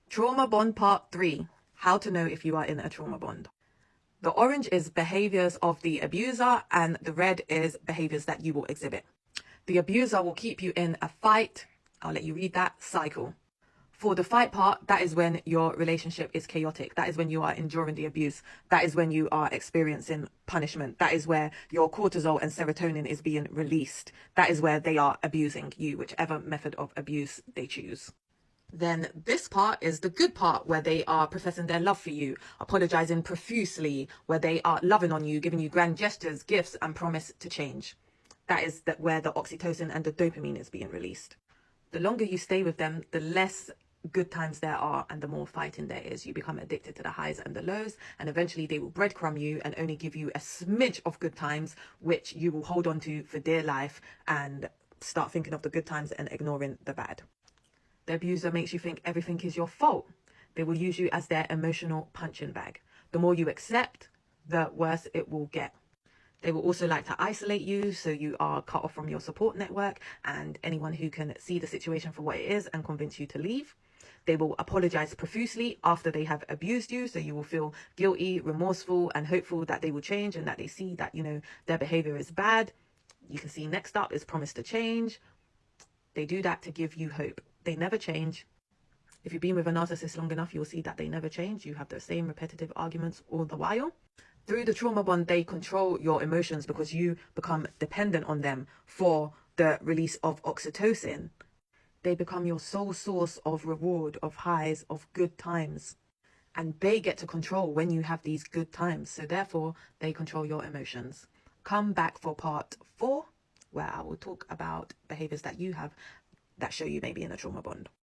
Trauma bond part 3. How to know if you are in a trauma bond. The orange is behaviors of the abuser and the red is behaviors that you will exhibit. The abuser will keep you in a fight, I'll let you read that, cycle. For the fight part, that is when your relationship is chaotic. That is when you are enduring the abuse. That is when you are experiencing punishment. That is where your cortisol and serotonin is being released. That is where they are abusing you, whichever method of abuse they choose. Then this part is the good part, where they are professing their love for you, apologizing profusely, where they are loving on you, giving you grand gestures, gifts, and promise to change. That is where the oxytocin and the dopamine is being released. The longer you stay with them, the less good times there are and the more fighting there is. You become addicted to the highs and the lows, and eventually they will breadcrumb you and only give you a smidge of good times, which you will hold on to for dear life and start thinking of the good times and ignoring the bad. The abuser makes you think everything is your fault. They will use you as their emotional punching bag. The more you accept, the worse it will get. They will also like to isolate you, so you are cut off from your support network and anyone who can see the situation for what it is and convince you to leave. They will apologize profusely after they have abused you, so you will feel guilty, remorseful, and hopeful that they will change and that they see that, their behavior is bad. You can see next up is promise to change. They do that to give you hope. They never change. If you've been with a narcissist long enough, you'll see that they never change. You have the same repetitive arguments all the while. Through the trauma bond, they control your emotions because you become dependent on them for the release of oxytocin. They become your sole source of reward, of highs, of good times. And they get to control when you have these good times. So therefore, they control your emotions. Come back for part 4, where I will talk about behaviors that you have that show you may be in a trauma bond.